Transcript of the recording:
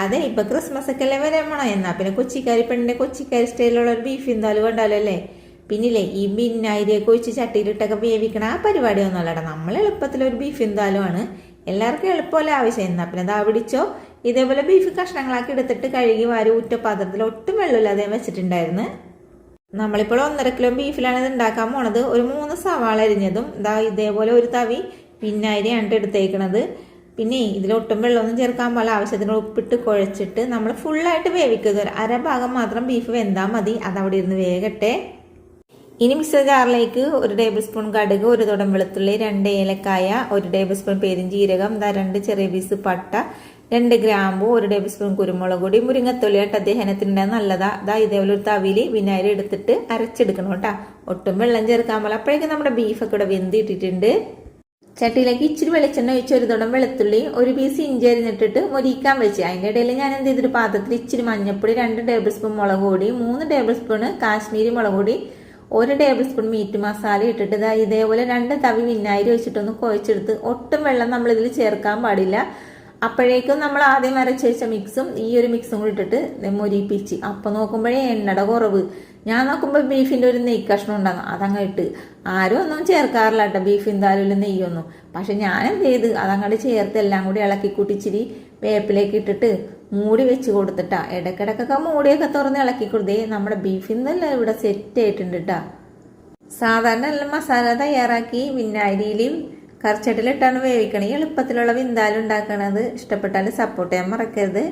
അതെ, ഇപ്പൊ ക്രിസ്മസ് ഒക്കെ അല്ലേ വരാമണോ, എന്നാ പിന്നെ കൊച്ചിക്കാരി പെണ്ണിന്റെ കൊച്ചിക്കാരി സ്റ്റൈലുള്ള ഒരു ബീഫ് എന്തായാലും കണ്ടാലോ അല്ലേ. പിന്നില്ലേ ഈ ബിന്നായിരിയൊക്കെ ഒഴിച്ച് ചട്ടിയിലിട്ടൊക്കെ വേവിക്കണ ആ പരിപാടി ഒന്നുമല്ലടാ. നമ്മൾ എളുപ്പത്തിലൊരു ബീഫ് എന്തായാലും ആണ്, എല്ലാവർക്കും എളുപ്പമല്ലേ ആവശ്യം. എന്നാ പിന്നെ ദാ പിടിച്ചോ, ഇതേപോലെ ബീഫ് കഷ്ണങ്ങളാക്കി എടുത്തിട്ട് കഴുകി വാരി ഊറ്റ പാത്രത്തിൽ ഒട്ടും വെള്ളമില്ലാതെ വെച്ചിട്ടുണ്ടായിരുന്നു. നമ്മളിപ്പോൾ 1.5 കിലോ ബീഫിലാണ് ഇത് ഉണ്ടാക്കാൻ പോണത്. ഒരു 3 സവാള അരിഞ്ഞതും ഇതാ ഇതേപോലെ ഒരു തവി വിനാഗിരിയാണ് എടുത്തേക്കണത്. പിന്നെ ഇതിലൊട്ടും വെള്ളമൊന്നും ചേർക്കാൻ പാടില്ല. ആവശ്യത്തിന് ഉപ്പിട്ട് കുഴച്ചിട്ട് നമ്മൾ ഫുള്ളായിട്ട് വേവിക്കുക. ഒരു അരഭാഗം മാത്രം ബീഫ് വെന്താൽ മതി, അതവിടെ ഇരുന്ന് വേകട്ടെ. ഇനി മിക്സർ ജാറിലേക്ക് 1 ടേബിൾ സ്പൂൺ കടുക്, 1 തുടം വെളുത്തുള്ളി, 2 ഏലക്കായ, 1 ടേബിൾ സ്പൂൺ പെരിഞ്ചീരകം, 2 ചെറിയ പീസ് പട്ട, 2 ഗ്രാമ്പു, 1 ടേബിൾ സ്പൂൺ കുരുമുളക് പൊടി, മുരിങ്ങത്തൊലിയായിട്ട് അദ്ദേഹത്തിന് നല്ലതാ. ഇതേപോലെ ഒരു തവിയിൽ വിനാഗിരി എടുത്തിട്ട് അരച്ചെടുക്കണം കേട്ടോ. ഒട്ടും വെള്ളം ചേർക്കാൻ പോലെ. അപ്പോഴേക്കും നമ്മുടെ ബീഫൊക്കെ ഇവിടെ വെന്തിട്ടിട്ടുണ്ട്. ചട്ടിയിലേക്ക് ഇച്ചിരി വെളിച്ചെണ്ണ ഒഴിച്ച് 1 തുടം വെളുത്തുള്ളി, 1 പീസ് ഇഞ്ചി അരിഞ്ഞിട്ടിട്ട് മൊരിക്കാൻ വെച്ച്. അതിൻ്റെ ഇടയിൽ ഞാൻ എന്ത് ചെയ്തിട്ട് പാത്രത്തിൽ ഇച്ചിരി മഞ്ഞപ്പൊടി, 2 ടേബിൾ സ്പൂൺ മുളക് പൊടി, 3 ടേബിൾ സ്പൂൺ കാശ്മീരി മുളക് പൊടി, 1 ടേബിൾ സ്പൂൺ മീറ്റ് മസാല ഇട്ടിട്ട് ഇതേപോലെ 2 തവി വിനാഗിരി ഒഴിച്ചിട്ടൊന്ന് കുഴച്ചെടുത്ത്. ഒട്ടും വെള്ളം നമ്മളിതിൽ ചേർക്കാൻ പാടില്ല. അപ്പോഴേക്കും നമ്മൾ ആദ്യം അരച്ച് വെച്ച മിക്സും ഈ ഒരു മിക്സും കൂടി ഇട്ടിട്ട് മൊരിപ്പിച്ച്. അപ്പം നോക്കുമ്പോഴേ എണ്ണയുടെ കുറവ്. ഞാൻ നോക്കുമ്പോൾ ബീഫിൻ്റെ ഒരു നെയ് കഷ്ണം ഉണ്ടാകും, അതങ്ങ് ഇട്ട്. ആരും ഒന്നും ചേർക്കാറില്ല കേട്ടോ ബീഫ് എന്തായാലും നെയ്യൊന്നും. പക്ഷെ ഞാൻ എന്ത് ചെയ്ത് അതങ്ങോട്ട് ചേർത്ത് എല്ലാം കൂടി ഇളക്കി കൂട്ടിച്ചിരി വേപ്പിലേക്ക് ഇട്ടിട്ട് മൂടി വെച്ച് കൊടുത്തിട്ടാ. ഇടയ്ക്കിടക്കൊക്കെ മൂടിയൊക്കെ തുറന്ന് ഇളക്കി കൊടുത്തേ. നമ്മുടെ ബീഫിന്നെല്ലാം ഇവിടെ സെറ്റ് ആയിട്ടുണ്ട് കേട്ടാ. സാധാരണ എല്ലാം മസാല തയ്യാറാക്കി വിനാഗിരിയിലും കറിച്ചട്ടിലിട്ടാണ് വേവിക്കണേ. എളുപ്പത്തിലുള്ള വിന്താലും ഉണ്ടാക്കണത്. ഇഷ്ടപ്പെട്ടാൽ സപ്പോർട്ട് ചെയ്യാൻ മറക്കരുത്.